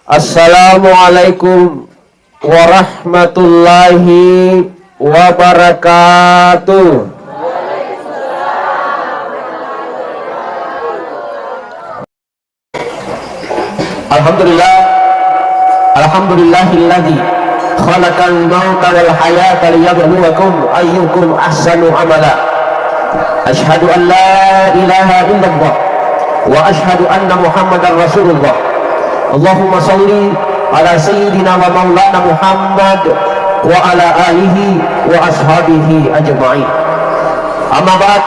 Assalamualaikum warahmatullahi wabarakatuh. Alhamdulillah, alhamdulillahilladzi khalaqal mauta wal hayata liyabluwakum ayyukum ahsanu amala. Asyhadu an la ilaha illallah wa asyhadu anna Muhammadar Rasulullah. Allahumma salli ala sayyidina wa maulana Muhammad wa ala alihi wa ashabihi ajma'in. Amma ba'd,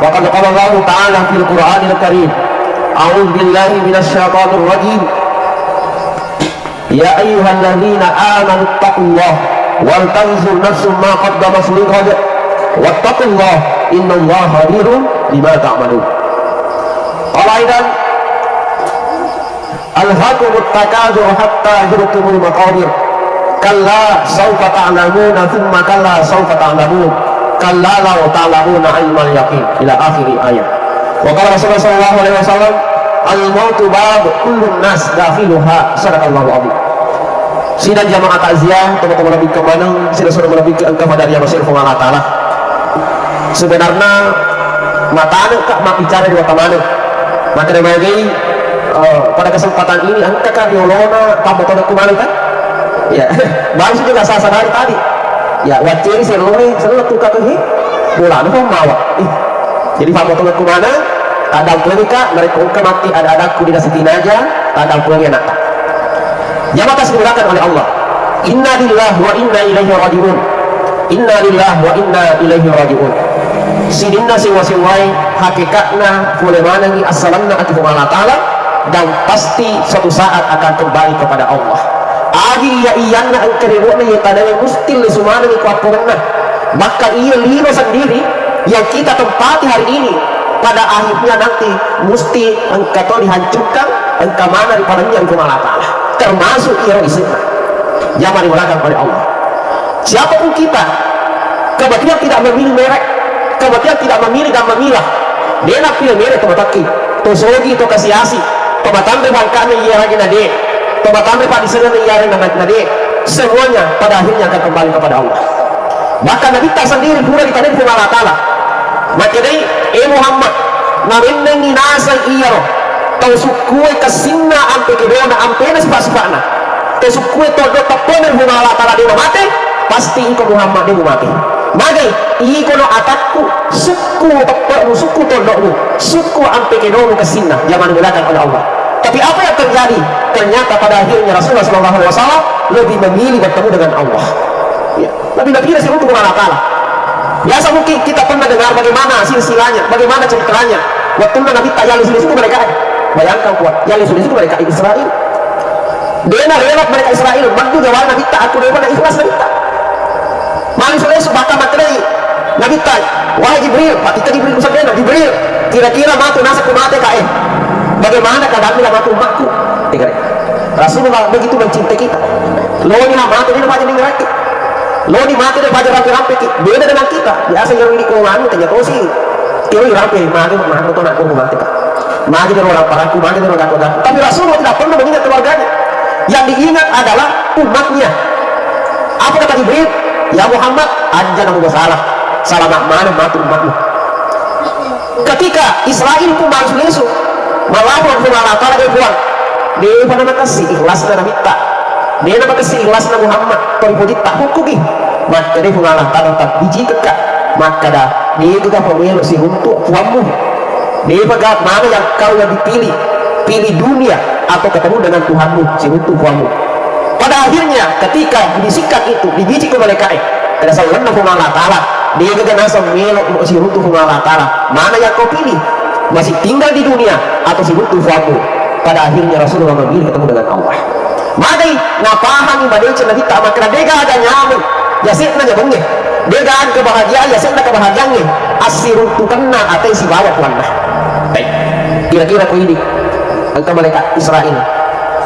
faqad qala Allah ta'ala fil Qur'anil Karim, a'udzu billahi minasy syaithanir rajim. Ya ayyuhalladzina amanu taqullaha wal tanzur nafsum ma qaddamat lighad wattaqullaha innallaha khabirun bima ta'malun. Qala aidan alhaakumut takatsur hatta zurtumul maqabir kalla sawfa ta'lamuna thumma kalla sawfa ta'lamun kalla law ta'lamuna ilmal yaqin ila akhir ayat. Wa qala Rasulullah sallallahu alaihi wasallam al-mautu bab kullun nas dakhiluha sadaqallahu alaihi. Sidang jamaah takziah teman-teman lebih ke mana sida sudah lebih ke engkau pada yang masih Allah taala. Sebenarnya mata kak mak bicara di mata mana maka dari pada kesempatan ini angka kariolona kamu tahu kemana kan ya baru juga sasa dari tadi ya waciri seloi selalu tukar ke bulan pun mawa jadi kamu tahu kemana ada pelika mereka ungkap mati ada aku di nasitin aja ada punya nak jamaah disebutkan oleh Allah inna lillahi wa inna ilaihi rajiun inna lillahi wa inna ilaihi rajiun sidinna siwa-siwai hakikatna boleh mana ni asalanna akifu Allah ta'ala dan pasti suatu saat akan kembali kepada Allah. Agi ya iyanna angkariwana ya tadanya mustil sumana ni kuapunna. Maka ia lino sendiri yang kita tempati hari ini pada akhirnya nanti mesti engkau dihancurkan engkau mana di padanya engkau Allah Ta'ala termasuk ironisnya jangan dimulakan oleh Allah. Siapapun kita kebetulan tidak memilih merek, kebetulan tidak memilih dan memilah dia nak pilih merek teman-teman tosogi to kasiasi pembatamre bangkanya iya lagi nade pembatamre pak disana iya lagi nade semuanya pada akhirnya akan kembali kepada Allah. Maka Nabi tak sendiri pura ditanya kepada Allah Ta'ala makanya Muhammad namin nang ninasa iya roh tau sukue kasinna ampe kedona ampe na sifat-sifatna tau sukue todo taponer kepada Allah Ta'ala dia mati pasti iko Muhammad dia mati magai iko no atakku suku topokmu suku todokmu suku ampe kedona kasinna jangan digunakan oleh Allah. Tapi apa yang terjadi? Ternyata pada akhirnya Rasulullah SAW lebih memilih bertemu dengan Allah. Ya, lebih pilih untuk Allah Ta'ala. Biasa mungkin kita pernah dengar bagaimana silsilahnya, bagaimana ceritanya. Waktu Nabi tak yali sulis itu mereka. Bayangkan kuat, yali sulis itu mereka Israel. Dia lewat mereka Israel. Bantu jawab Nabi tak aku lewat ikhlas Nabi tak. Mali sulis bakal materi Nabi tak. Wahai Jibril, Pak kita Jibril kusabena Jibril. Kira-kira matu nasa kumate kae. Bagaimana keadaan dalam umatku? Rasulullah begitu mencintai kita. Lo ni mati dia baca dengan rakyat. Lo ni mati dia baca rampe-rampe. Beda dengan kita. Biasa yang ini keuangan tanya kau sih. Kau rampe mati mana tu nak kau mati pak. Mati dia orang paraku, mati dia orang kau. Tapi Rasulullah tidak pernah mengingat keluarganya. Yang diingat adalah umatnya. Apa kata Jibril? Ya Muhammad, anja namu bersalah. Salah mana mati umatmu. Ketika Israel pun masuk Yesus. Malapun Allah Ta'ala dia buang dia pada makasih ikhlas na minta dia na makasih ikhlas na Muhammad teripudit tak hukuki maka dia pun Allah Ta'ala tak biji kekak maka dah dia juga pemilu si untuk puamu dia pegang mana yang kau yang dipilih pilih dunia atau ketemu dengan Tuhanmu si untuk puamu. Pada akhirnya ketika disikap itu dibiji ke mereka ada saluran na Allah Ta'ala dia juga nasa melok si untuk Allah Ta'ala mana yang kau pilih masih tinggal di dunia atau sibuk tufamu. Pada akhirnya Rasulullah memilih ketemu dengan Allah. Madai ngapahan badai cina kita makna dega ada nyaman yasin na jabungnya dega ada kebahagiaan yasin na kebahagiaannya asirun tukanna atau si bawa puan nah baik kira-kira ku ini angka mereka Israel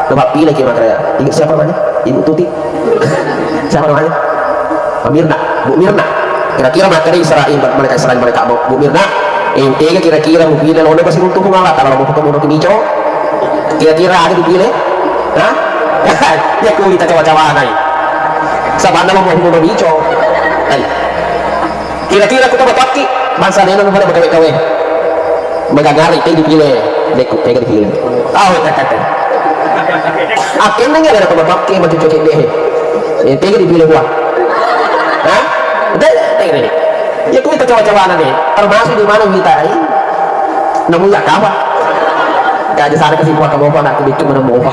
coba pilih kira-kira ingat siapa namanya Ibu Tuti siapa namanya Bu Mirna kira-kira mereka Israel mereka Bu Mirna Intinya kira-kira mau pilih, lo pasti untuk mengalah. Kalau mau ketemu nanti bico, kira-kira ada dipilih, nah, Ya kulit cawa-cawa nai. Sabana mo mo bicho. Ay. Kira-kira ko tabaki bangsa nila mo pada bagawe-gawe. Magagari tayo dipili. Deko tayo dipili. Tete. Akin na nga na tabaki matutukin deh. Tayo dipili gua. Hah? Tayo. Ya kulit cawa-cawa nai. Termasuk di mana kita ai. Namuya kawa. Kaya sana kasi buat kamu nak itu mana mau apa?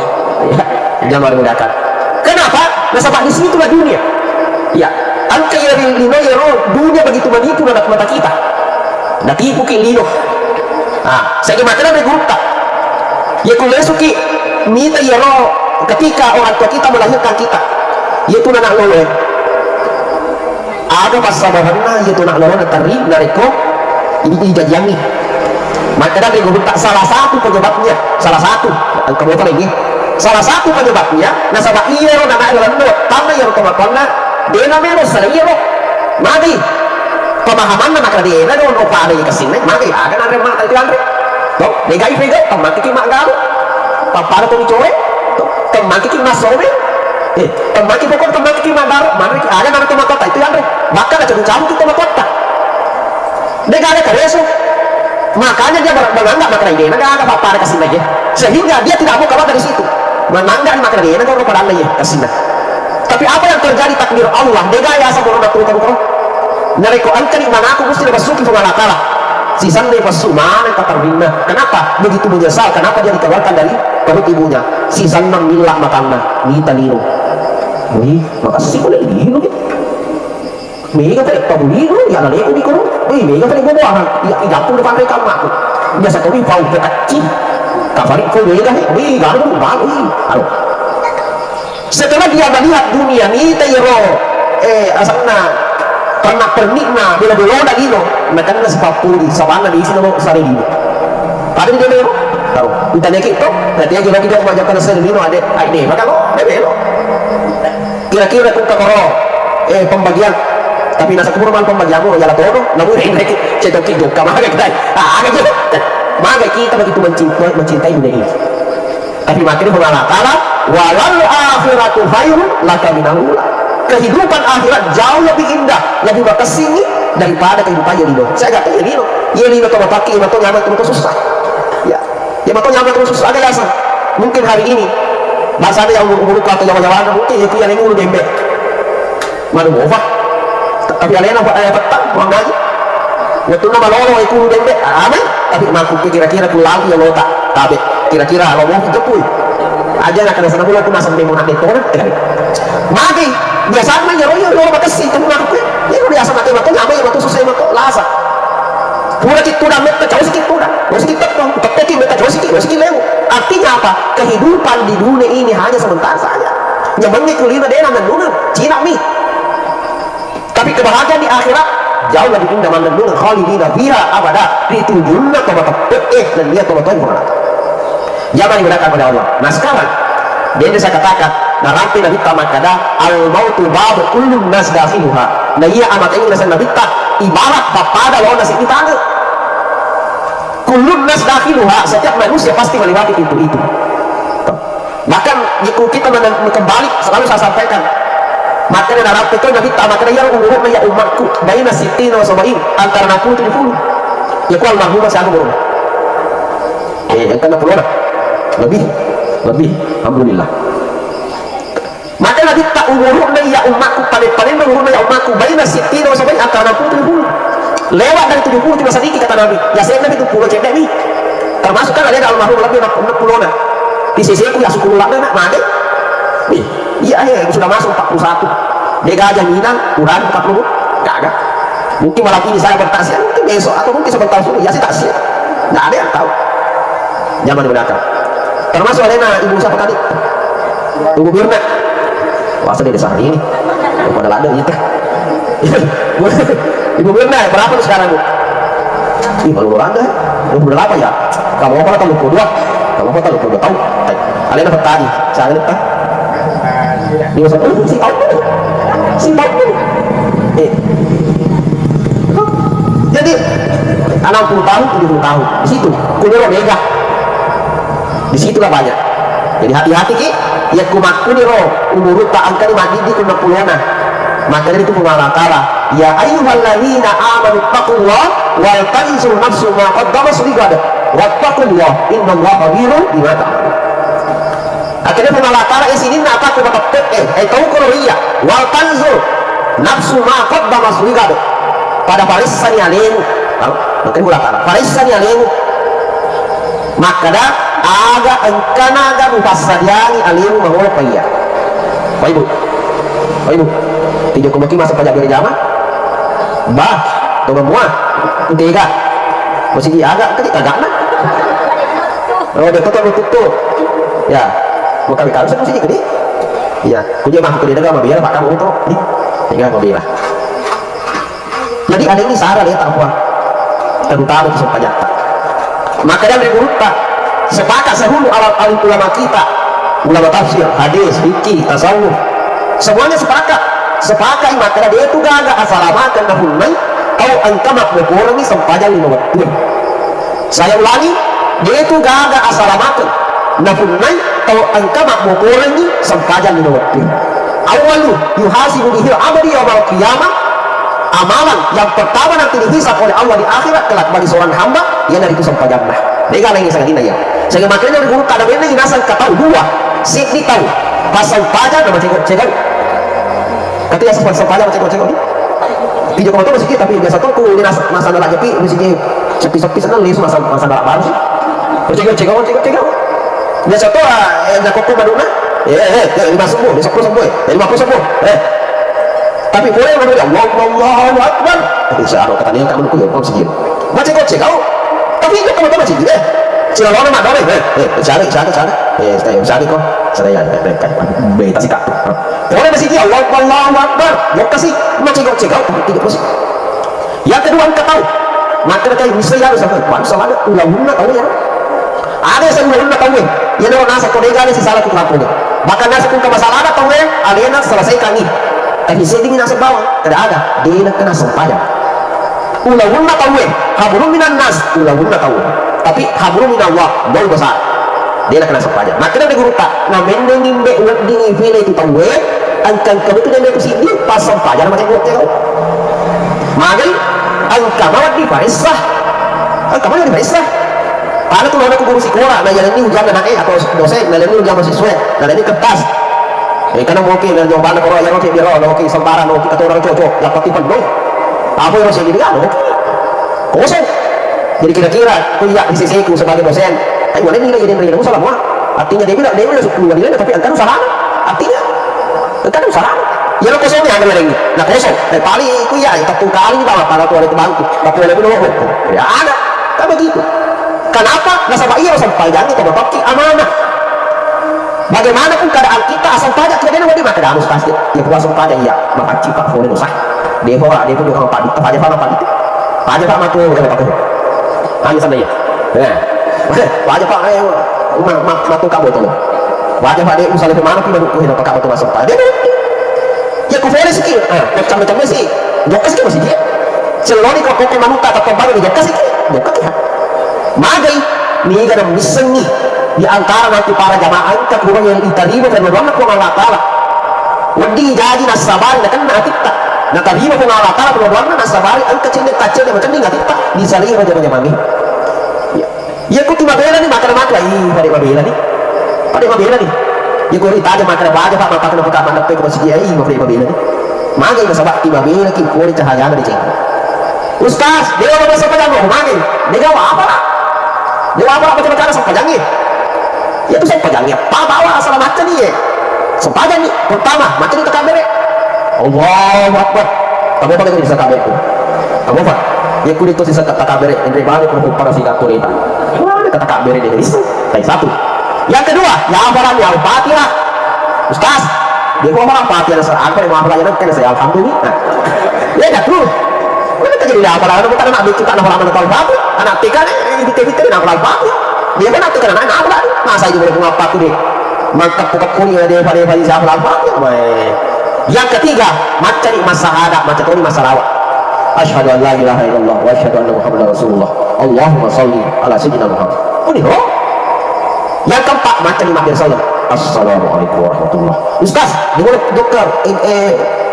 Ya, jangan menggunakan. Kenapa? Nasabah di situ lah dunia. Ya, angka yang lino ya dunia begitu menipu dalam mata kita. Nah tipu ki lino. Ah, saya kemarin ada gurta. Ya kalau suki minta ya ketika orang tua kita melahirkan kita, yaitu anak lolo. Ada pasabahanna yaitu anak lolo tarik nariko ini dijanji. Maka dari gurta salah satu penyebabnya, salah satu kamu tahu lagi. Salah satu penyebabnya nasabah iya ro anak lolo tanah yang tomatona dena menos sering ro. Mati pemahaman maka dia na don opa ada kesini maka ada nare mata itu andre to negai fego temaki ki magalu papara to dicowe to temaki ki masowe temaki pokok temaki ki magalu mana ki ada nare tomatota itu andre maka ada campur ki tomatota nega ada kareso makanya dia menganggap maka dia nega ada papara kesini aja sehingga dia tidak mau keluar dari situ menanggap maka dia nega opa ada ya kesini. Tapi apa yang terjadi takdir Allah nega ya sabun turun nareko angkani mana aku mesti masuki pengalakala sisan dari pasumana katarwina. Kenapa begitu menyesal? Kenapa dia dikeluarkan dari perut ibunya? Sisan mangilak matangna nita lino. Wih, makasih ko lang lino. Mega tadi pabulino ya lali ko di ko. Wih, mega tadi bobo ang idapon depan mereka aku. Biasa kami pau kecil. Kafari ko mega wih, gano mo ba? Wih, halo. Setelah dia melihat dunia nita yero asana pernah pernikna bila belum lagi no mereka nggak sepapuli sabana di sini mau sari dino ada di dalam tahu intanya gitu nanti aja lagi dia mengajarkan sari dino ada ide maka lo bebe lo kira-kira tuh kakoro pembagian tapi nasa kurman pembagianmu ya lah tono namun ini cetok hidup kamar kita agak gitu maka kita begitu mencintai dunia ini tapi makin mengalahkan walal akhiratu khairun laka minal ula. Kehidupan akhirat jauh lebih indah, lebih berkesini daripada kehidupan Yelino. Saya kata Yelino, Yelino to mapaki, mato nyaman, to susah. Ya mato nyaman, to susah. Ada alasan. Mungkin hari ini bahasa ada yang umur-umur atau jawa-jawa mungkin itu yang ini ulu dembe. Mana mau apa? Tapi alena buat ayah petang, uang gaji. Waktu nama lolo itu ulu dembe, aman. Tapi mampu kira-kira pulang yang lo tak, tapi kira-kira lo mau kejepui. Aja nak kena sana pulau pun asam demo nanti tu kan? Mati. Biasa mah nyaro yo makasih temu aku ya udah biasa mati mati nyamai mati susah mati lasa pura kita dah meta jauh sikit pura sikit tapi meta jauh sikit lewu artinya apa kehidupan di dunia ini hanya sebentar saja nyamannya kulina dia nangan dunia cina mi tapi kebahagiaan di akhirat jauh lebih indah mandan dunia khalidina fiha abada ditujunna tobat dan dia tobat jangan digunakan pada Allah. Nah sekarang dia saya katakan narampi nabi tamakada al mautu bab kullun nas dakhiluha. Nah iya amat ini nasa nabi ta ibarat bapada lawan nasi kita ada. Kullun nas dakhiluha, setiap manusia pasti melewati pintu itu. Bahkan jika kita kembali selalu saya sampaikan maka narampi itu nabi tamakada yang umurnya ya umatku baina sittina wa sabain antara 60 70. Ya ku almarhumah saya umur. Yang kena puluh lebih alhamdulillah. Maka Nabi tak umurnya ya umatku paling umurnya ya umatku baina sittina wa sabain antara 60 70. Lewat dari 70 cuma sedikit kata Nabi. Ya saya Nabi 70 cedek nih. Termasuk kan ada almarhum lebih 60 nah. Di sisi aku ya 10 lama nak mati. Iya sudah masuk 41. Dia gajah minang kurang 40. Enggak ada. Mungkin malam ini saya bertaksiah, mungkin besok atau mungkin sebentar dulu ya sih taksiah. Enggak ada yang tahu. Jangan digunakan. Termasuk ada ibu siapa tadi? Ibu Birna. Wah, sedih desa ini. Pada lada gitu. Ibu Birna, berapa tuh sekarang, Bu? Ih, baru Anda. Udah berapa ya? Kamu apa tahun 22? Kamu apa tahun 22 tahun? Alena tadi, saya lihat. Dia satu si tahu. Si tahu. Jadi 60 tahun, 70 tahun. Di situ, kulur mega. Di situlah banyak. Jadi hati-hati ki, ya kumakku nih roh, umurut tak angka ni mandi di kuna pulona. Maka dari itu Allah Ta'ala, ya ayyuhalladzina amanu taqullah wal tanzur nafsu ma qaddamat ligad wattaqullah innallaha khabirun bima ta'malun. Akhirnya Allah Ta'ala di sini nak aku batak tahu kalau iya wal tanzur nafsu ma qaddamat ligad pada barisan yang lain. Maka Allah Ta'ala barisan yang lain maka dah aga engkanaga mufassadiani alimu mahwa paya. Baik ibu tiga kumaki masa pajak dari jama bah tuh semua tiga masih agak ketika agak nah oh dia tutup ya bukan kalau saya masih gede ya punya mah gede dagang mobil pak kamu tuh nih tinggal mobil lah. Jadi ada ini saran ya tanpa tentang urusan pajak. Maka dari guru tak sepakat sehulu alim ulama kita, ulama tafsir, hadis, fikih, tasawuf, semuanya sepakat maka dia itu gagak asalamakan nahunai kau angkamak berkurang ini sempajan 5 waktu. Saya ulangi, dia itu gagak asalamakan nahunai kau angkamak berkurang ini sempajan 5 waktu. Awalu yuhasibu bihil abadi yawmal qiyamah, amalan yang pertama nanti dihisab oleh Allah di akhirat kelak bagi seorang hamba yang dari itu sempajan lah. Dia kan yang sangat indah ya. Sehingga makanya dari guru kadang ini nasal kata dua sik tahu pasal pajak nama cekok tapi ya pasal pajak cekok ni video komentar masih tapi biasa tuh aku ini masalah lagi pi masih sepi sana lihat masalah baru sih cekok biasa tuh yang kok baduna masuk tapi boleh menurut Allahu Akbar bisa aku kata dia kamu kuyo kamu sih macam cekok tapi itu kamu tahu masih dia sila lo nama dong cari kok saya beta sih kak boleh masih dia Allahu Akbar mau kasih macam cekau tiga terus yang kedua kita tahu maka kayak misalnya harus ada ulang-ulang tahu ya ada yang ulang-ulang tahu ya no nasa kodega ni si salah kumpulnya bahkan nasa kung masalah ada tahu ya alena selesaikan nih tapi saya ingin nasa bawah tidak ada dia nak kena sempadan ulang-ulang tahu ya haburun minan nas ulang-ulang tahu tapi hablum minallah mau besar dia nak kena sepaja maka dia guru tak nah mendengin be ulat dingin vile itu tahu angkang kamu tu dia ke sini pas sepaja macam tu tengok magai angka mawat di faisah angka mana di faisah karena tu orang guru sekolah nah yang ini ujian anak atau dosen nah ini ujian mahasiswa nah ini kertas karena mungkin dan jawaban orang yang oke biar oke sembarang oke kata orang cocok dapat tipan dong apa yang masih gini kan oke kosong. Jadi kira-kira kuliah di sisiku sebagai dosen ayo mana nilai jadi salah semua artinya dia bilang suku nilai tapi angka salah artinya angka salah ya lo kosong ya angka ini nah kosong paling kuliah tepung kali bawa pada tuan itu bangku tapi ada pun ya ada kan begitu kenapa nasabah iya sampai jangan kita berbakti amanah bagaimana pun keadaan kita asal pajak tidak ada wadi maka dah harus pasti ya puasa pajak iya maka cipak boleh dosa dia pun dukang padi pajak pak matu udah pakai hanya sana ya wajah pak matu kamu tu wajah pak dia usah lebih mana pun baru hidup kamu tu masuk pak dia ya kau boleh sikit macam-macamnya sih jokas ke masih dia seloni kau manuta atau baru dia jokas sikit jokas ya magai ni kan misengi di antara nanti para jamaah angkat kurang yang diterima dan berwarna pun Allah Ta'ala wadi jadi nasabari kan nanti tak natarima pun Allah Ta'ala berwarna nasabari angkat cendek kacil macam ni nanti tak disalih macam mami ya kau tiba bela ni makan pada bela ni ya kau tanya makan wajah pak makan apa mana pe kau masih ai mau bela ni magai nasabah tiba bela ki kau ni cahaya ada di ceng ustaz dia orang masa pajang mau magai dia apa macam cara sepajangnya ya itu sepajangnya pak bawa asal macam ni sepajang ni pertama macam ni tekan bere Allahu Akbar kamu apa yang bisa kamu kamu apa ya kulit itu sisa kata kabere ini balik untuk para singkatur itu mana kata kabere ini satu yang kedua ya hafalan ya Al-Fatihah ustaz dia kok orang Fatihah apa yang mau hafalan kan saya alhamdulillah ya dah tuh mana terjadi hafalan bukan anak bicu tak hafalan Al-Fatihah anak tika ini dikit-dikit hafalan Al-Fatihah dia kan tika anak hafalan masa itu boleh ngapa tuh deh mantap buka kuning dia pada hafalan Al-Fatihah yang ketiga macam masalah macam ni masalah asyhadu an la ilaha illallah wa asyhadu anna muhammadar rasulullah Allahumma shalli ala sayyidina Muhammad. Yang keempat macam ni mampir saya. Assalamualaikum warahmatullah. Ustaz, di mana dokter?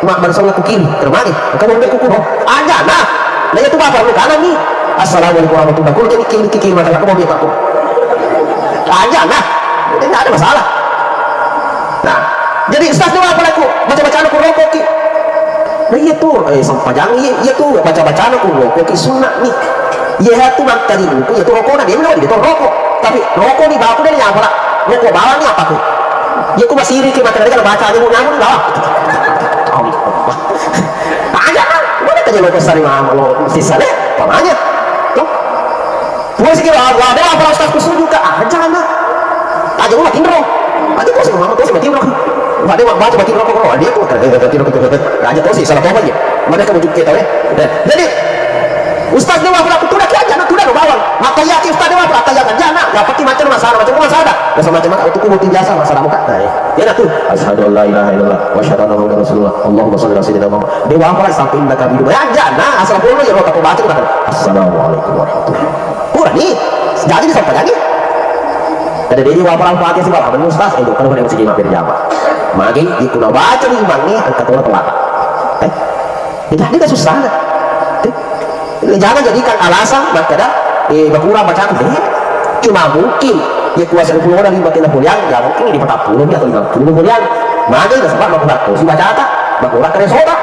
Mak saya ku kiri, termani. Kamu ambil kuku. Ada nah. Nah itu bapak lu kanan nih. Assalamualaikum warahmatullah. Kulo jadi kiri mata aku mau biar aku. Aja nah. Tidak ada masalah. Nah, jadi Ustaz doa apa aku? Baca-baca aku rokok ki. Nah iya tuh, sampajang iya tuh baca-baca aku rokok ki sunnah nih. Iya tuh bang tadi buku, iya tuh rokok nah dia itu rokok. Tapi rokok nih bawa aku dari apa lah? Rokok bawah nih apa tuh? Ya aku masih iri ki mata dari kalau baca aja mau nyambung di bawah. Aja kan, mana kerja rokok sari mah lo sisa deh, namanya. Tuh, gue sih kira ada apa Ustaz kusuju ke aja nah. Aja gue makin roh. Aja tuh sih mama tuh sih makin roh. Ada mak baca makin rokok roh dia tuh aja tuh sih salah apa aja. Mana kamu juga tahu ya? Jadi Ustaz dewa pula kuda aja nak kuda bawang. Maka ya Ustaz dewa pula aja jana. Ya pasti macam masalah ada. Macam itu ku mutin jasa masalah muka. Nah, ya nak tuh. Asyhadu an la ilaha illallah wa asyhadu anna muhammadar rasulullah. Allahumma shalli ala sayyidina Muhammad. Dewa pula sampai indah kami ya jana asal pun ya rokok baca kata. Assalamualaikum warahmatullahi wabarakatuh. Pura nih. Jadi sampai lagi. Ada dia waparan pakai sih Pak, Ustaz itu kan udah mesti mampir Jawa. Magi itu nak baca nih bang nih angkat orang telat. Itu dia susah lah. Jangan jadikan alasan maka dah berkurang bacaan deh. Cuma mungkin ya kuasa 20 orang di batin bulian, ya mungkin di 40 atau 50 bulian. Magi dah sebab berkurang tuh si baca apa? Berkurang kena soda.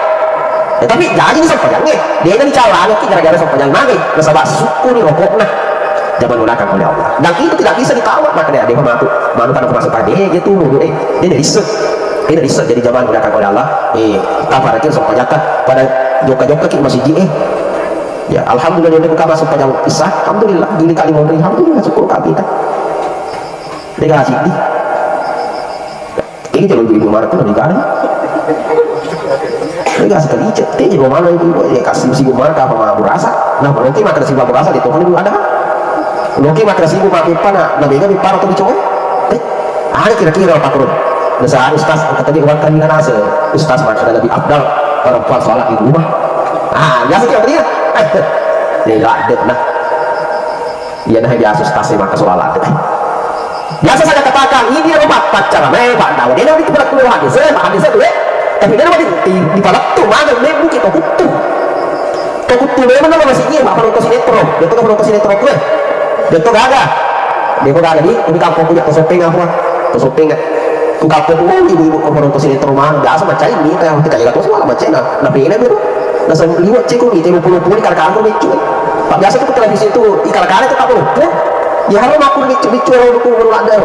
Tapi jadi ni sampai jangan dia ni calon ni gara-gara sampai jangan magi. Sebab suku ni rokok nah. Jangan menggunakan oleh Allah dan itu tidak bisa ditawar maka dia mampu pada masuk tadi gitu dia tidak bisa jadi jangan menggunakan oleh Allah kabar kita sampai jatah pada joka-joka kita masih ya alhamdulillah dia buka masuk pada kisah alhamdulillah gini kali mau beri alhamdulillah syukur kami dah dia kasih di ini jadi ibu marah pun lebih kali dia kasih kali dia juga mana ibu dia kasih si ibu marah apa mau rasa nah nanti makan si ibu rasa di Tuhan itu ada mungkin madrasah ibu pakai pana, nabi kan dipar atau dicoba? Ada kira-kira apa kurun? Nasa Ustaz, kata dia orang kami nasi Ustaz ada lebih abdal perempuan sholat di rumah. Biasa kira dia. Dia ada nah. Ia dah biasa Ustaz maka sholat. Biasa saya katakan ini rumah pacar, pak dawa. Dia nanti kita keluar hadis tu Tapi dia nanti di palak tu mana dia mungkin kau kutu. Kau kutu memang nama masih iya, apa nonton sinetron? Dia tu nonton sinetron tu dia tu gagah ni ini kampung punya kesopeng apa kesopeng ku kampung ibu-ibu kau nonton sinetron mah biasa macam ini kayak kita jaga tu semua macam nah pilih biru nah liwat cikgu ni temu puluh kar-kar lucu pak biasa tu televisi tu ikal-kar itu tak lupa ya harus aku lucu orang tu baru ada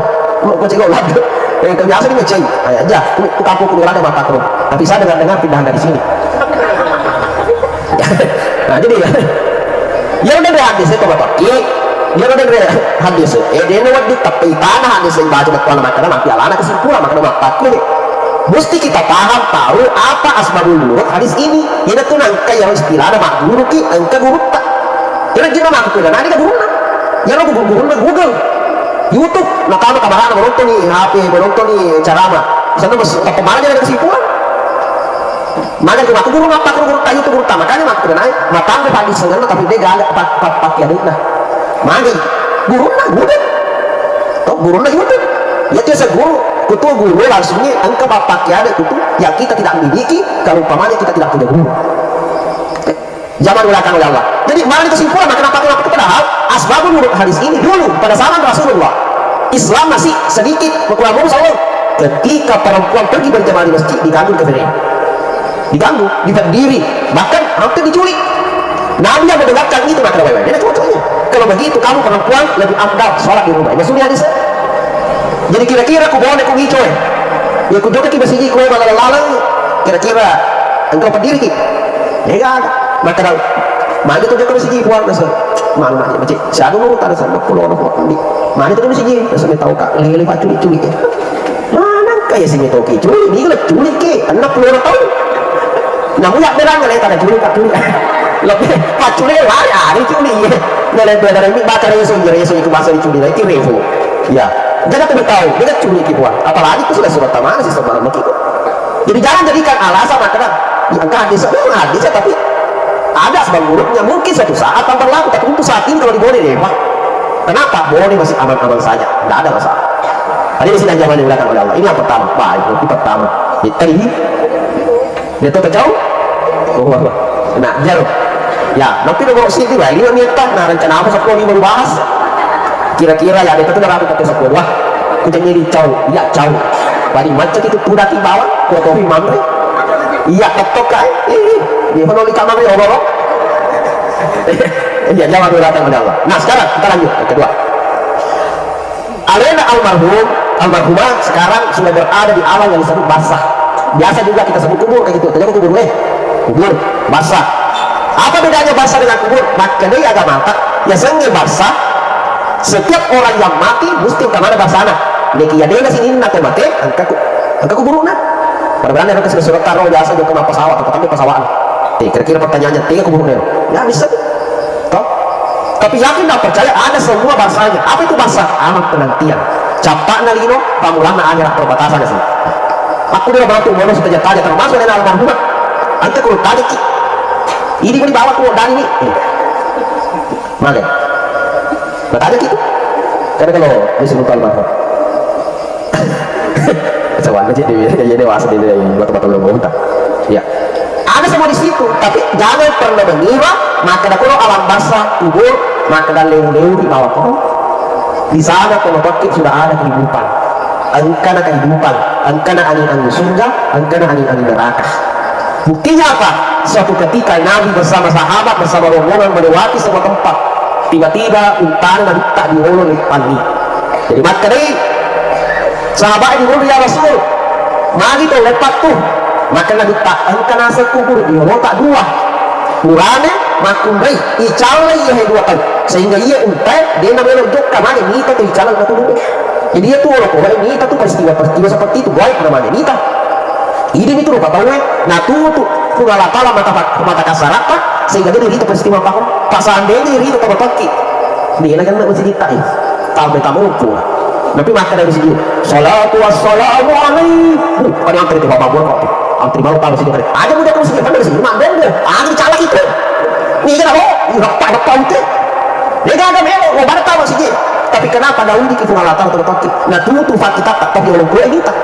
mau cikgu ada yang biasa ni macam aja ku kampung ku ada mata aku tapi saya dengar pindahan dari sini nah jadi ya udah hadis itu bapak dia ada hadis dia nak di tapi tanah hadis yang baca betul makna mati alana kesimpulan makna takut mesti kita paham tahu apa asbabul nurut hadis ini dia tu nangka yang istilah ada mak guru ki angka guru tak jadi kita mak tu dan ada guru na ya lo guru Google YouTube nak tahu kabaran menonton ni HP menonton ni ceramah sana mas kemana dia ada kesimpulan mana tu mak guru apa guru tak YouTube guru tak makanya mak tu naik matang dia hadis senang tapi dia galak pakai aduk nah magi guru na itu ya tiasa guru kutu guru langsungnya engkau bapak ya ada kutu yang kita tidak miliki kalau umpamanya kita tidak punya guru zaman belakang oleh Allah jadi mana kesimpulan kenapa padahal asbabun nurut hadis ini dulu pada zaman Rasulullah Islam masih sedikit berkurang Allah ketika perempuan pergi berjamaah di masjid diganggu diganggu diberdiri bahkan hampir diculik Nabi yang mendengarkan itu maka dia cocoknya kalau begitu kamu perempuan lebih afdal sholat di rumah ini sunnah hadis jadi kira-kira aku boleh aku hijau ya aku juga kita sih kau malah kira-kira engkau berdiri ya kan maka mana itu juga sih buat nasi malu aja macam siapa mau taruh sama pulau orang di mana itu sih nasi tahu kak lele pak culik mana kayak sih tahu ki culik ini kalau culik ke 60 tahun namun yang berang nggak ada culik lebih paculi lah ya ini culi dari ini baca Yesus itu bahasa diculi itu revo ya jangan tidak tahu dia kan culi kipuan apalagi itu sudah surat tamana sih sebenarnya begitu jadi jangan jadikan alasan karena yang hadis tapi ada sebab buruknya mungkin suatu saat akan berlaku tapi untuk saat ini kalau diboleh deh pak kenapa boleh masih aman-aman saja tidak ada masalah Ada di sini zaman yang dilakukan oleh Allah. Ini yang pertama. Baik, itu pertama. Tadi dia tahu jauh. Oh, nah, jauh. Ya, nanti nomor sini baik. Ini minta. Nah, rencana apa sepuluh ini baru bahas. Kira-kira ya, dia tentu rapi kata sepuluh. Wah, kita jadi jauh. Ya, jauh. Bari macam itu pura di bawah. Kotopi mamre. Iya, ketok kan? Dia penuh di kamar ya Allah. Iya, jangan datang oleh Allah. Nah, sekarang kita lanjut yang kedua. Alena almarhumah sekarang sudah berada di alam yang disebut basah. Biasa juga kita sebut kubur kayak gitu. Tanya kubur kubur basah. Apa bedanya basah dengan kubur? Maka dia agak mata. Ya sengaja basah. Setiap orang yang mati mesti kemana basana. Neki ya dia sini nak mati, angka kubur nak. Pada-pada mereka sudah taruh biasa juga ke pesawat atau tapi pesawat. Kira-kira pertanyaannya tiga kubur dia. Ya bisa. Toh? Tapi yakin tak percaya ada semua basahnya. Apa itu basah? Amat penantian. Capak nalino, pamulan na akhirat perbatasan sih. Aku dia bantu mono sudah tanya termasuk dengan almarhumah. Ante kalau tanya ki, ini boleh bawa keluar dari ini. Mana? Bertanya gitu. Karena kalau disebut almarhum. Sewan aja dia dewasa dia batu-batu belum muntah. Ya. Ada semua di situ, tapi jangan pernah mengira maka ada kalau alam basah kubur maka ada leu-leu di bawah kau. Di sana kalau sudah ada kehidupan. Angkana kehidupan, angkana angin-angin surga, angkana angin-angin neraka. Buktinya apa? Suatu ketika Nabi bersama sahabat bersama rombongan melewati sebuah tempat, tiba-tiba untaran tak diulur di pagi. Jadi maka dari sahabat diulur ya Rasul, mari tu lepas tu, maka Nabi tak angkana sekubur diulur tak dua. Murane makumbai icalai ia dua kali sehingga ia untai dia namanya untuk kamar ini tu icalai satu dulu. Jadi dia tuh orang ini itu peristiwa seperti itu baik namanya nita. Ini itu rupa tahu nah tuh ngalatala mata kasarata sehingga dia itu peristiwa apa pas seandainya itu terbetok dia kan masih cerita tahu tamu tapi maka dari sini salatu wassalamu alaihi kan yang terima bapak gua kok antri mau tahu sini ada budak muslim kan dari sini mandel dia ada calak itu ini kan apa apa itu dia kan ada melo obat tahu sih tapi kenapa Daudi itu ngalatang tertoki nah tuh fakta tak tapi orang gue ini tak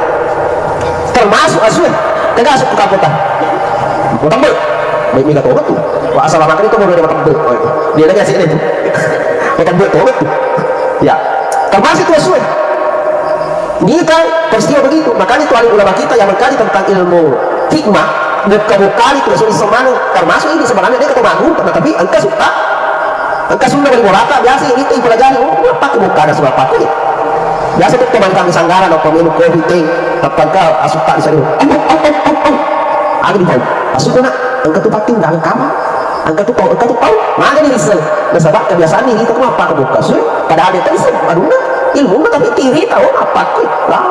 termasuk asuh kagak asuh kapotan potong ber baik minta tobat tuh wah asal makan itu mau dari potong ber dia lagi asik itu potong ber tobat tuh ya termasuk itu asuh ini kan peristiwa begitu makanya itu ahli ulama kita yang mengkaji tentang ilmu hikmah dan kebukali itu langsung disemani termasuk ini sebenarnya dia ketemu agung tapi engkau suka engkau sudah dari bolata biasa ini itu pelajari apa kebuka ada sebab apa biasa itu teman kami sanggara atau minum kopi teh apakah asup tak disini ada di bawah asup nak engkau tu pati enggak kamar engkau tu tahu mana ni risau dan sebab kebiasaan ini itu kenapa kebuka sih padahal dia tadi aduh nak ilmu tapi tiri tahu apa tu lah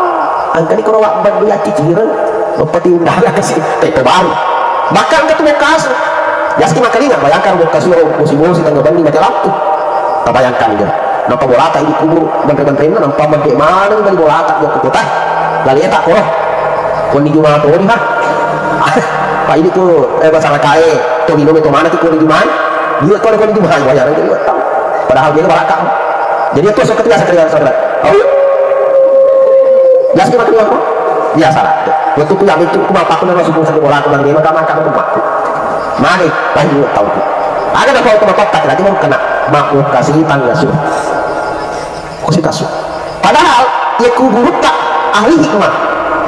engkau ni kalau wak berbuat ciciran seperti undangan kasih teh baru bahkan engkau tu kasus Yaski makanya bayangkan buat kasih musim-musim tanggal balik macam apa? Tak bayangkan dia. Nampak bolata ini kubur benteng-bentengnya nampak benteng mana dari bolata dia kututah. Lalu ya tak kok. Kau ni gimana tu ni ha? Pak ini tu masalah kaya. Tu minum itu mana tu kau ni gimana? Dia tu ada kau ni gimana bayar dia tahu. Padahal dia bolata. Jadi itu seketika saudara. Oh. Yaski makanya apa? Ya salah. Waktu tu yang itu cuma pakai nama subuh satu bolata dan dia makan tu mak. Mari, banyak tahu tu. Ada dah kau tempat tak lagi mau kena makhluk kasih tangga suh. Kasih kasih. Padahal ia kubur tak ahli hikmah.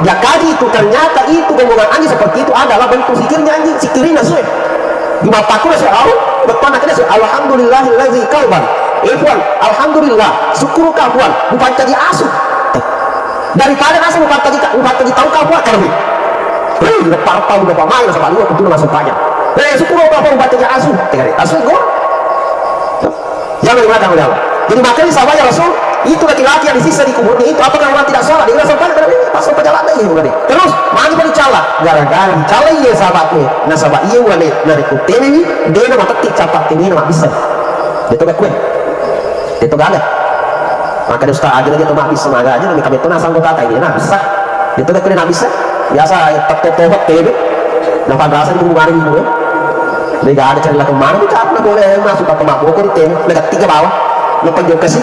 Dia kaji itu ternyata itu ngomongan anjing seperti itu adalah bentuk sikirnya anjing sikirin nasuh. Di mataku nasuh Allah. Betul nak nasuh. Alhamdulillahillazi kalban. Ikhwan, alhamdulillah. Syukur kawan. Bukan jadi asuh. Daripada asuh bukan tadi tahu kawan kan. Lepas tahu berapa main sama dia betul masuk banyak. Syukur apa bacanya asuh asuh gua jangan dimakan oleh Allah jadi makanya sahabatnya Rasul itu laki-laki yang disisa di kuburnya itu apakah orang tidak sholat dia ngerasa balik karena ini pasal perjalanan ini terus mana pun dicala gara-gara dicala iya sahabatnya nah sahabat iya mulai dari kutip ini dia nama ketik capat ini nama bisa itu gak kue itu gak ada maka dia ustaz aja lagi itu bisa semangat aja kami itu nasang kota ini nah bisa itu gak kue nah bisa biasa tobat tebe nah rasa di hubungan ibu ya dia gak ada cerita kemana kita nak boleh masuk ke mabuk ke tem dekat tiga bawah lepas jauh kasih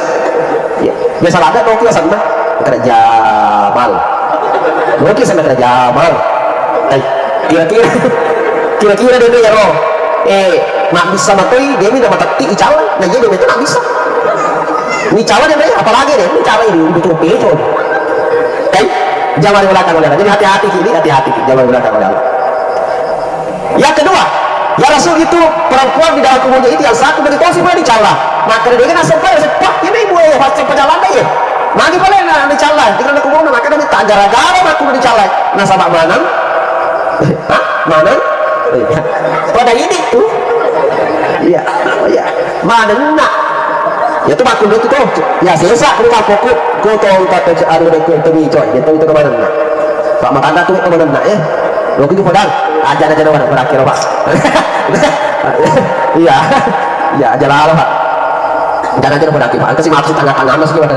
ya biasa ada kau kiasan mah kerja Jamal. Mungkin sama kena Jamal. Kira-kira dia ya roh. Mak bisa matoi dia minta matati icala. Nah jadi dia itu nggak bisa. Ini cala dia apalagi deh. Ini cala ini bikin peco. Jangan di belakang oleh Allah. Jadi hati-hati kiri, hati-hati jangan di belakang oleh Allah. Yang kedua, ya Rasul itu perempuan di dalam kuburnya itu yang satu dari tosi boleh dicala. Maka dia kan asal kaya sepak ini ibu ya pasal perjalanan ya. Magi boleh nak dicala. Tinggal di kuburnya maka dia tak gara-gara aku dicala. Nah sabak mana? Hah? Mana? Pada ini tuh. Iya, iya. Mana nak? Ya tu makun itu tuh. Ya selesai kita fokus. Kau tahu kata ada yang tadi coy. Dia tahu itu kemana nak? Pak makan tu kemana nak? Lo gitu padahal. Ajar mana berakhir pak. Iya, iya ajar lah pak. Jangan ajar berakhir pak. Kasih maksud tengah-tengah mas gimana?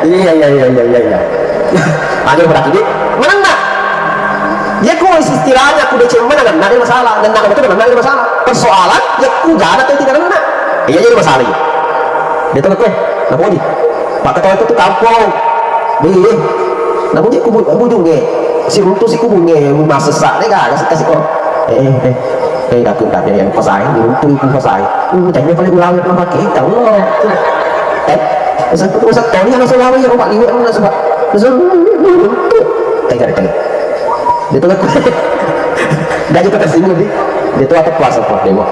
Iya. Ajar berakhir. Mana nak? Ya ku istilahnya aku udah mana kan? Nggak ada masalah. Dan nggak betul nggak ada masalah. Persoalan ya ku jangan atau tidak nak. Iya jadi masalah ya. Dia tahu kau, nak boleh. Pak ketua itu kampung. Boleh. Nak boleh ku bunge. Si runtuh si ku bunge. Mas sesak ni kan? Kasih kau. Dah tu tak ada yang pasai. Runtuh ku pasai. Jangan paling ulang yang pakai. Tahu loh. Usah tahu ni anak selawe yang pak liwat mana sebab. Runtuh. Tengok. Dia tahu aku. Dah juga tersinggung dia. Dia tahu apa kuasa pak dewa.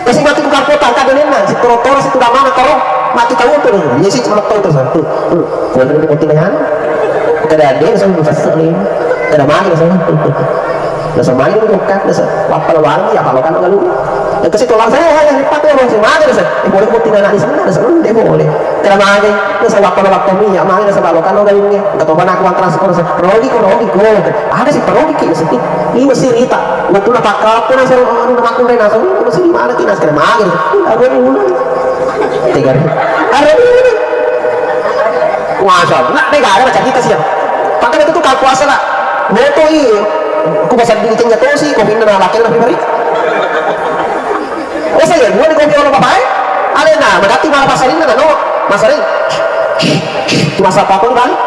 Kasi mati tukang kota kada nena si toro si tudang mana toro mati tahu tu dia si cuma tahu tu satu kalau dia mati layan kada ada sama fasal ni kada mati sama nasa mati tu kan nasa apa lawan ya kalau kan lalu kasi tolong saya yang lipat tu masih mati nasa boleh mati nana di sana nasa dia boleh kada mati nasa waktu mi ya mati nasa kalau kan lalu ni kata mana aku antara sekolah rogi ko ada si rogi ki ini masih rita betul nak pakal pun nasa nama aku rena so masih di mana kita sekarang magi ada yang ulang tiga ada ini masya nak negara macam kita sih pakai itu tuh kalau puasa lah moto ini aku pasal di tinggal tuh sih kopi nana laki lebih baik oh saya gua di kopi orang bapak ada nah berarti malah pasal ini no masalah ini masa apa pun balik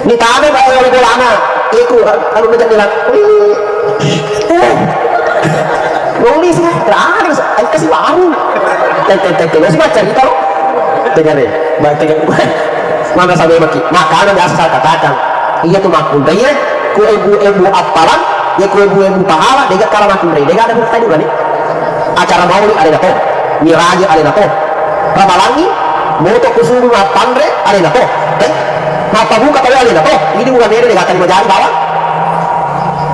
ini tadi bayar oleh bola anak iku anu meja nilai nulis kan terakhir ayo kasih baru masih baca kita loh dengar deh baca mana sampai maki makanan biasa saya katakan iya tuh makul daya ku ibu apalan ya ku ibu pahala dia kalau makul daya dia ada bukti juga nih acara maulid ada dato miraja ada dato ramalangi moto kusuru mapandre ada dato mata buka tahu ada dato ini bukan dia dia kata di bawah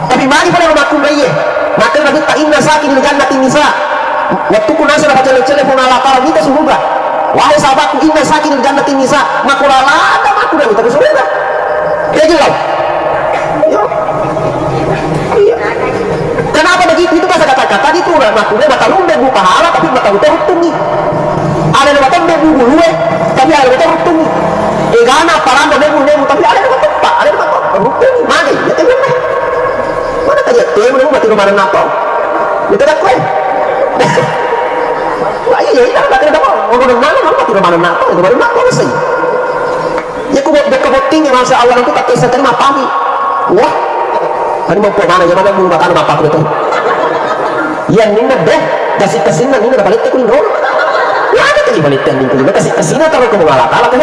tapi mari pada makum bayi maka nabi tak inna sakin di jannati nisa waktu ku nasa baca telepon ala para kita surga wahai sahabatku inna sakin di jannati nisa makula ada makula kita ke surga dia jelas iya kenapa begitu itu bahasa kata-kata itu udah makula batal lumbe bu pahala tapi batal hutungi ada yang batal lumbe bulu tapi ada batal hutungi gana paranda nemu tapi ada yang batal pak ada yang batal hutungi mari ya tengok mana tadi tuh yang mati rumah nato itu tak kue wah iya itu tak ada apa orang mana mati rumah nato itu baru nato sih ya ku buat kebuting yang masa Allah itu tak kisah terima pagi wah tadi mau mana yang mana mau makan apa itu yang ini deh kasih kesini ini udah balik tekun dong ya ada tadi balik tekun juga kasih kesini taruh ke malah kalah kan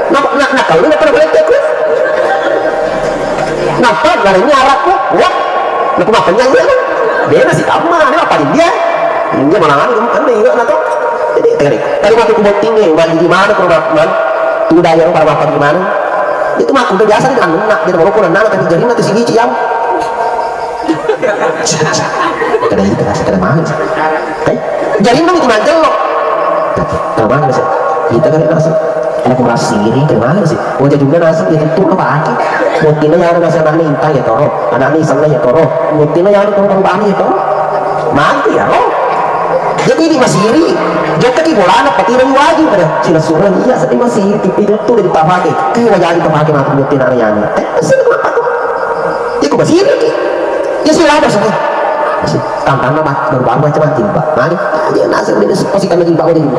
nak kau ini pernah balik tekun nampak dari ini arak kok wah nak makan yang dia kan dia nasi kamar dia apa dia malah kan dia juga nato jadi tadi waktu kebuting yang balik di mana kalau makan tidak yang para makan di mana itu mah udah biasa di anak dia mau kurang nana tapi jadi nanti si gici yang kada itu kada mahal jadi nanti manjel lo kada mahal sih kita kan nasi aku merasa ini kada mahal sih mau jadi juga nasi itu apa lagi mutina yang nasi anak ninta ya toro anak ni sana ya toro mutina yang toro bani ya toro mati ya lo jadi di masiri jika kita bola anak pati lagi wajib pada sila surah iya sedih masih itu udah dipakai kaya wajah dipakai mati mutina yang sini kenapa tuh ya aku masiri ya sila ada semua Tantangan baru macam-macam pak. Mari aja nasi ini posisikan lagi pak ini.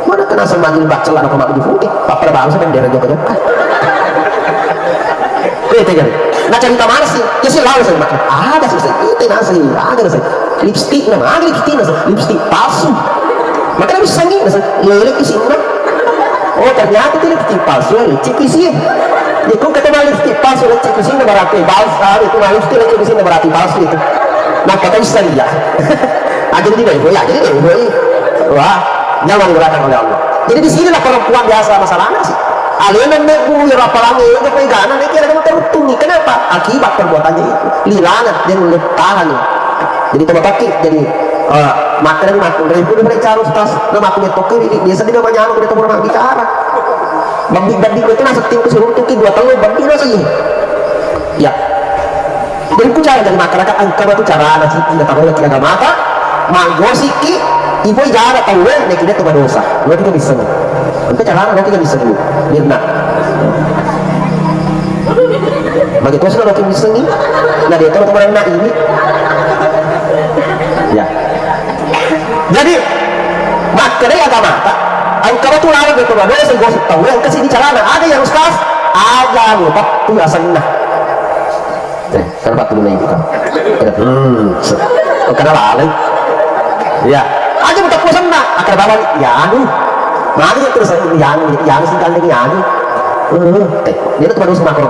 Mana kena sama lagi pak celah apa di futi. Pak pada baru sampai daerah jauh jauh. Itu jadi. Nah cerita mana sih? Ya sih lalu saya makan. Ada sih itu nasi, ada nasi. Lipstick nama, ada lipstick palsu. Makanya bisa nih nasi. Lelek isi mana? Oh ternyata itu lipstick palsu, lipstick isi. Ya kok kata lipstick palsu, lipstick isi berarti palsu. Itu lipstick isi berarti palsu itu. Nah kata bisa lihat. Aja tidak ibu ya, jadi ibu. Wah, jangan digerakkan oleh Allah. Jadi di sini lah perempuan biasa masalahnya sih. Aliran nebu ya apalagi yang kepegangan ini kira kira tertungi kenapa akibat perbuatannya itu lilana dan tahan jadi tempat kaki jadi makan dari pun mereka harus tas nama aku toke biasa tidak banyak aku tidak pernah bicara bandi itu nasi tim kesuruh tuki 2 telur bandi nasi ya dan ku cara dari masyarakat angka itu cara nasi tidak tahu lagi agak mata manggosiki ibu jarak tahu nek kita tuh dosa lo tidak bisa untuk cara lo tidak bisa dulu mirna begitu sudah lo bisa nih nah dia tahu teman nak ini ya jadi makanya agak mata angka itu lalu betul dosa saya gosip tahu yang kesini cara ada yang ustaz ada lupa tuh asalnya kenapa tuh nih bukan karena lalu ya aja betul puasa nak akan bawa ya anu mana yang terus yang sih kan ini anu dia tuh baru sama kau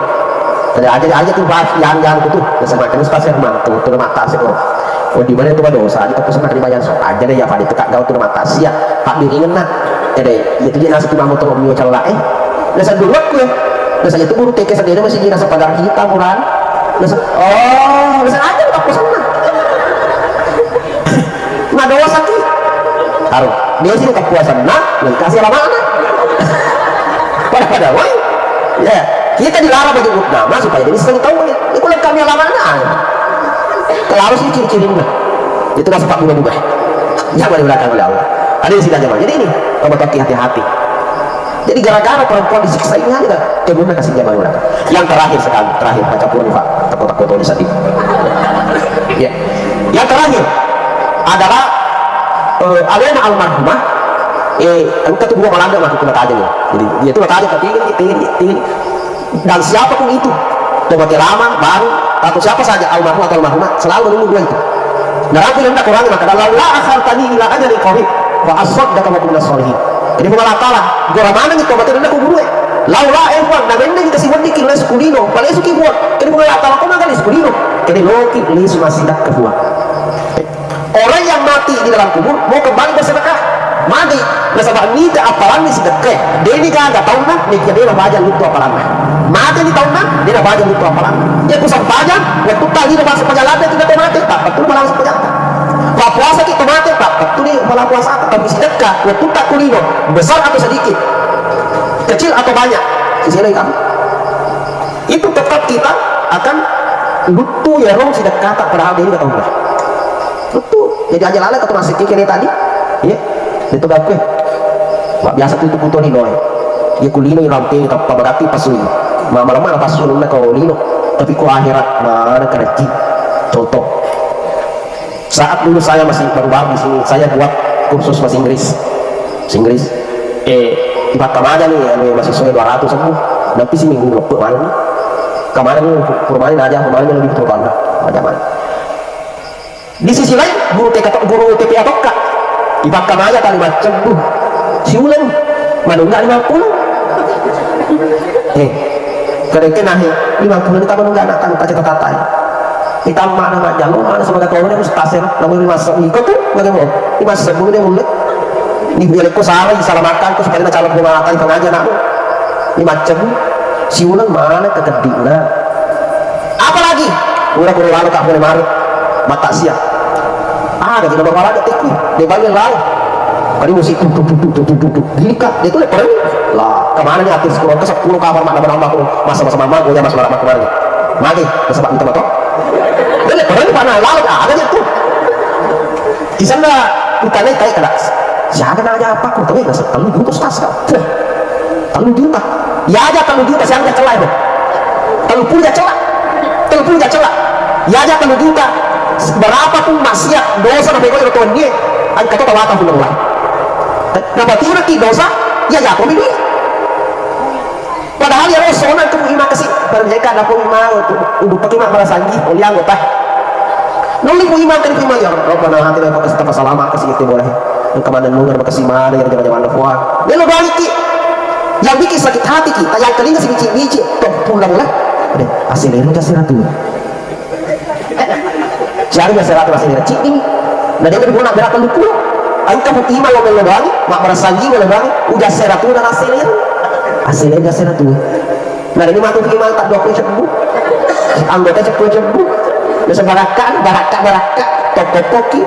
aja tuh bahas yang tuh sama kan spasial mah tuh mata sih oh di mana tuh dosa di puasa nak dibayar so aja deh ya pada itu kak tuh mata sih ya pak diringin nak jadi itu dia nasi tuh mau tuh mio celah nasi dulu aku nasi itu buru teke sendiri masih di nasi pagar kita murah nasi oh nasi aja tak puasa nak nggak dosa ki harus dia sih kepuasan nah kasih lama anak pada woi ya kita dilarang bagi nama supaya dia sering tahu ya itu kalau kami lama anak kalau harus ini ciri-cirinya itu rasa pak bunga jangan dibelakang oleh Allah ada di sini aja jadi ini obat hati-hati jadi gara-gara perempuan disiksa ini aja kemudian kasih zaman belakang yang terakhir baca Quran pak takut tulis tadi ya yang terakhir adalah alena almarhumah engkau tuh gua Belanda masuk ke aja nih jadi dia tuh aja tinggi dan siapapun itu tobat lama baru atau siapa saja almarhum atau almarhumah selalu menunggu dua itu dan aku hendak kurangi maka dalam la asal tani ila aja nih kau wa asad dah kamu punya solihin jadi pengalah kalah gua mana nih tobat hendak aku gue laula ewan na benda kita sih wadi kilo sekulino paling suki buat jadi pengalah kalah kau nggak sekulino jadi loki ini semua sidak kebuat orang yang mati di dalam kubur mau kembali bersedekah mati nasabah ni tak apalan ni sedekah dia ni kan tak tahu nak ni dia nak baca lutu apalan mati ni tahu nak dia nak baca lutu apalan dia pusat baca waktu tadi nak masuk perjalanan kita mati tak betul malah masuk perjalanan pak puasa kita mati tak betul ni malah puasa tapi sedekah waktu tak kulino besar atau sedikit kecil atau banyak sisi lain kamu itu tetap kita akan lutu ya rong sedekah tak padahal dia ni tak tahu betul jadi aja lala ketemu nasi kini tadi ya itu gak mak biasa tuh butuh nih noy ya kulino yang ramping tak berarti pasui malam-malam pasun nak kau lino tapi ku akhirat mana kerja contoh saat dulu saya masih baru di sini saya buat kursus bahasa Inggris ibarat kemana nih masih sesuai 200 aku nanti sih minggu lepuk mana nih kemana nih kurmain aja kemarin lebih betul banget macam mana di sisi lain guru TP atau kak ibakam aja kali macam si ulang mana enggak 50 kerengke nahi 50 kita mana enggak nak kata-kata kita mana nak jalur mana sebagai kawan yang mustasir namun 5 ikut tuh bagaimana 5 sebelum dia mulai ini biar aku salah makan aku supaya calon pengalaman pengajar nak ini macam si ulang mana kekedip nah apalagi udah kurang lalu tak boleh marut mata siap ada tidak bakal ada teknik dia balik lalu kali musik tuh dikat dia tuh leper lah kemana nih atur sekolah ke 10 kamar mana menambah masa-masa mama gue mas lama kemarin mati kesebab itu motor dia leper ini panah lalu ada tuh di sana bukannya kayak kena siapa aja apa kok tapi nggak terlalu juta stas terlalu juta ya aja terlalu juta siapa celah itu terlalu punya celah ya aja terlalu juta berapapun maksiat dosa na bego ito niya ang kato tawata ko lang nabatira ki dosa ya ya ko bini padahal ya sonan ko ima kasi berjeka na ko ima udah pakai mak merasa lagi oliang ko ta nuli ko ima kan ko ima ya Rabbana hati na pakas ta salama kasi ite boleh ang kamanan mo na kasi mana yang jaman-jaman na fuah nelo balik ki yang bikin sakit hati kita yang telinga si bici toh pulang lah ada asilerin kasih ratu cari kasih ratu asilerin cik ini nah dia berguna berakan lupu angka putima lo melobani mak merasagi melobani udah seratu dan asilerin kasih ratu nah ini matu putima tak dua kue cebu anggota cebu bisa baraka tokoki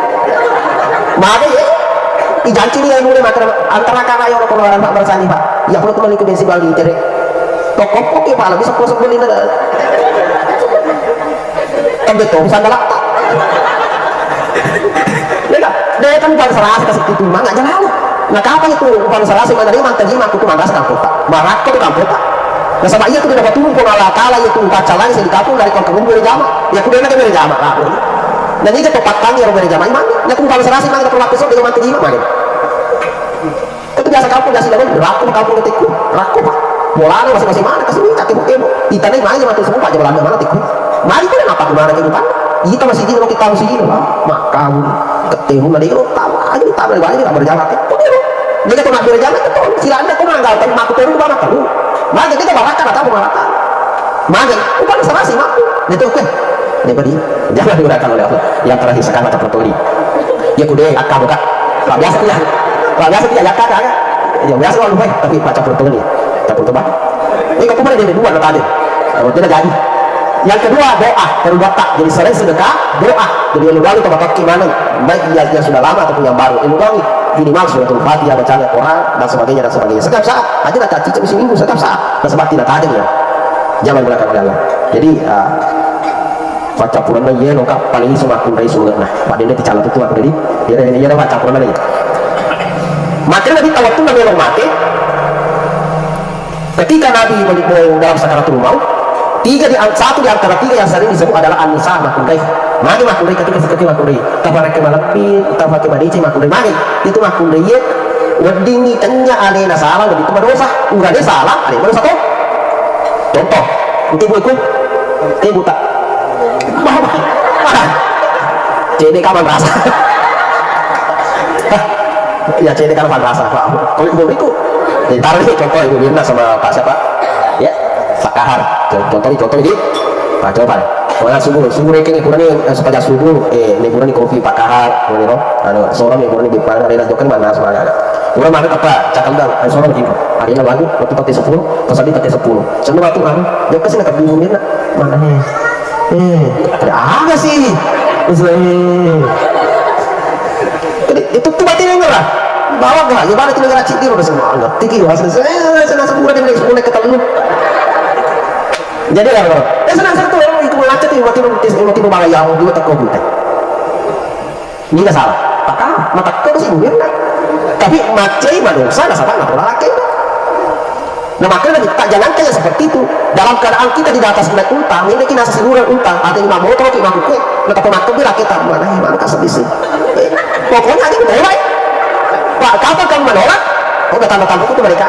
mana ya ijanci ni yang mulai antara kakak yang orang Pak Bersani Pak ya perlu kembali ke bensin Bali cari toko oke Pak lebih sepuluh beli nada kan betul bisa ngelak dia kan bukan serasi kasih itu mah nggak jalan nah kapan itu bukan serasi mana dia mantan jima aku tuh mantas kampung Pak marak tuh kampung Pak nah sama iya tuh dia dapat turun pengalah kala itu pacalan saya di kampung dari kampung beri jama ya kuda nak beri jama lah dan ini ketupat kami orang beri jama iman nah aku bukan serasi mana perlu episode dengan mantan jima mana itu biasa kampung biasa dalam raku kampung ketikku raku Pak bolanya masing-masing mana kesini kaki bukemo itannya mana aja mati semua Pak jalan mana tikku mari kan apa gimana kehidupan kita masih gini kita masih gini mak kamu ketemu mana itu tahu aja tak balik nggak berjalan itu dia kata nak berjalan itu sila anda kau nggak tahu mak turun mana tahu maka kita balakan atau balakan maka bukan serasi mak itu oke daripada jangan digunakan oleh Allah yang terakhir sekarang macam protoli ya kude akak buka tak biasa tidak ya kakak ya biasa kalau lupa tapi macam protoli tak protoli ini kau mana jadi dua lo tadi tidak jadi yang kedua doa tak jadi sering sedekah doa jadi eluwangi tobat gimana baik yang sudah lama ataupun yang baru eluwangi minimal suratul fatihah bacaan Quran dan sebagainya setiap saat aja nak caci seminggu setiap saat dan sebab tidak ada ya jangan gunakan oleh Allah jadi baca Quran ya lengkap paling semua akun dari surga nah pada ini dicalon itu aku jadi dia baca Quran lagi makanya Nabi tahu tuh Nabi yang mati ketika Nabi balik dalam sakaratul maut satu di antara tiga yang sering disebut adalah an-nisa makundai mari makundai ketika seperti makundai tafarak kemalapi tafarak kemadici makundai mari itu makundai ya wedingi tanya alena salah begitu berdosa enggak ada salah ada berdosa tuh contoh nanti gue ikut tak CD kapan rasa ya CD kapan rasa Pak kalau ibu ikut ditaruh nih contoh ibu Mirna sama Pak siapa ya Pak Kahar contoh ini Pak coba kalau subuh reking kurang supaya subuh ini kurang kopi Pak Kahar ini loh ada seorang yang kurang di depan ada jokan mana semuanya ada kurang mana apa cakap dah seorang begini hari ini lagu waktu pakai 10 pas tadi pakai 10 semua waktu kan dia kasih nak bingung dia mana ada apa sih itu tuh batin yang ngerah bawa gak ya balik itu negara cik dia udah semua ngerti gitu senang sepuluh dia bilang 10 ketemu jadi kan senang satu orang itu melacak itu makin membayang juga tak kabul ini gak salah maka kau sih mungkin tapi macai manusia gak salah gak laki nah makanya tak jangan kayak seperti itu dalam keadaan kita di atas naik utang ini kita nasi siluran utang ada 5 motor kita kue nah tapi makanya bila kita mana kasih sih pokoknya aja udah baik Pak kapan kamu menolak udah tanda-tanda itu mereka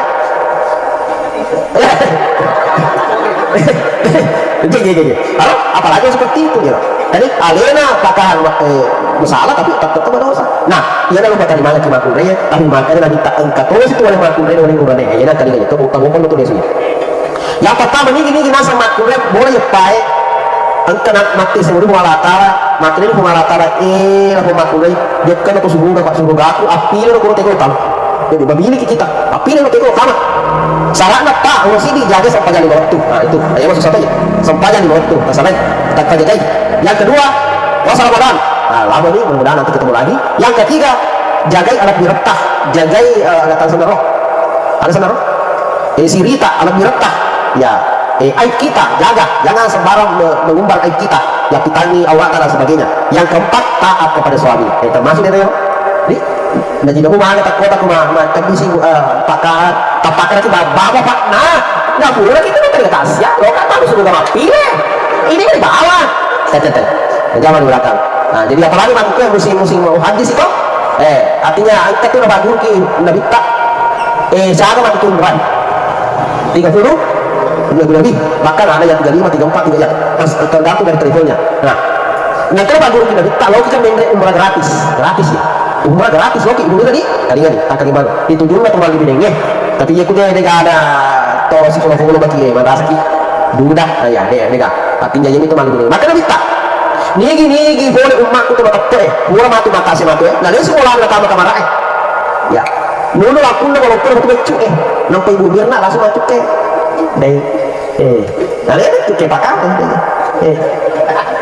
gini apalagi seperti itu ya jadi alena apakah masalah tapi tetap berdosa nah ia nak baca di mana cuma kurang ya tapi makanya nanti tak engkau terus itu oleh makhluk lain oleh kurang ya nak kali itu bukan itu dia yang pertama ini nasa makhluk boleh baik engkau nak mati sebelum mualatara mati ini mualatara aku makhluk dia kan aku subuh aku api aku tengok tahu jadi memilih kita api aku tengok sama salah nak tak harus ini jaga sampai di bawah itu nah itu ya maksud satu ya sampai di bawah itu masalahnya tak jaga yang kedua puasa Ramadan nah lama ini mudah-mudahan nanti ketemu lagi yang ketiga jagai alat diretah jagai alat senaroh ada senaroh si Rita alat diretah ya aib kita jaga jangan sembarang mengumbar aib kita ya pitani aurat dan sebagainya yang keempat taat kepada suami termasuk itu ya nah jika aku mahal tak kota aku mahal tapi si pakar tapakar itu bawa Pak nah nggak boleh kita tidak kasih ya lo kan tahu sudah nggak pilih ini kan di bawah jangan di belakang Nah, jadi apalagi makanya musim-musim mau hadis itu, artinya angkat itu nabagi ki nabi tak, saya mati tumbuhan 30 lebih, bahkan ada yang 35, 34, 35, tergantung dari teleponnya. Nah, nanti nabagi ki nabi tak, lo kita main umrah gratis ya, umrah gratis lo ki ibu tadi, kali tak gimana? Itu dulu tuh lagi bidangnya, tapi ya kuda ada toh si kalau bagi mana sakit, duda, ya deh, artinya ini tuh malu maka nabi tak. Nigi boleh umatku tuh matak pura matu makasih matu nah dia sekolah na kamar ya nuno aku na kalau pura betul nampai ibu Mirna langsung matu deh nah dia tuh pakai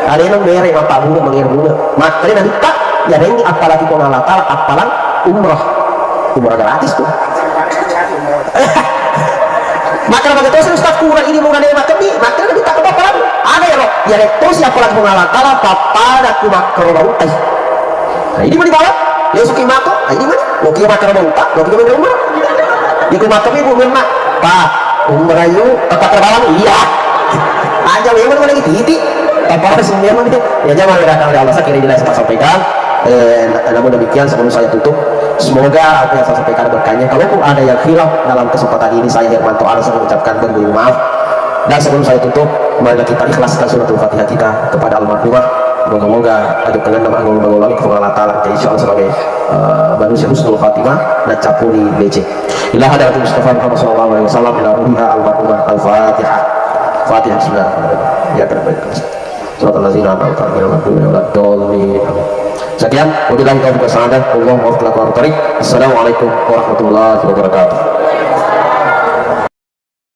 ada yang mere mata bunga mengir bunga mak tadi nanti tak ya ini apalagi kau nalatal apalang umrah gratis tuh maka begitu Ustaz kurang ini mau ada makan nih maka nanti tak apa-apa ada ya loh ya itu siapa lagi mengalahkan papa dan kumak kerobau nah ini mana dibawa ya suki mako nah ini mana lo kira makan kerobau tak lo kira makan umrah di kumak kami ibu Mirna pak umrah yuk tetap terbawang iya aja memang mana lagi titik apa sih memang ya jangan berkata oleh Allah saya kira jelas saya sampaikan namun demikian sebelum saya tutup semoga apa yang saya sampaikan berkahnya kalaupun ada yang khilaf dalam kesempatan ini saya Hermanto Arsa mengucapkan berterima maaf dan sebelum saya tutup marilah kita ikhlaskan suratul Fatihah kita kepada almarhumah moga-moga ada kenal nama mengulangi kepada Allah Ta'ala insya Allah sebagai manusia husnul khatimah dan capuri becek ilah hadarat Mustafa Muhammad SAW ila ruhiha almarhumah al-Fatihah Fatihah bismillahirrahmanirrahim ya terbaik surat al-lazina sekian wabillahi taufiq wa hidayah. Assalamualaikum warahmatullahi wabarakatuh.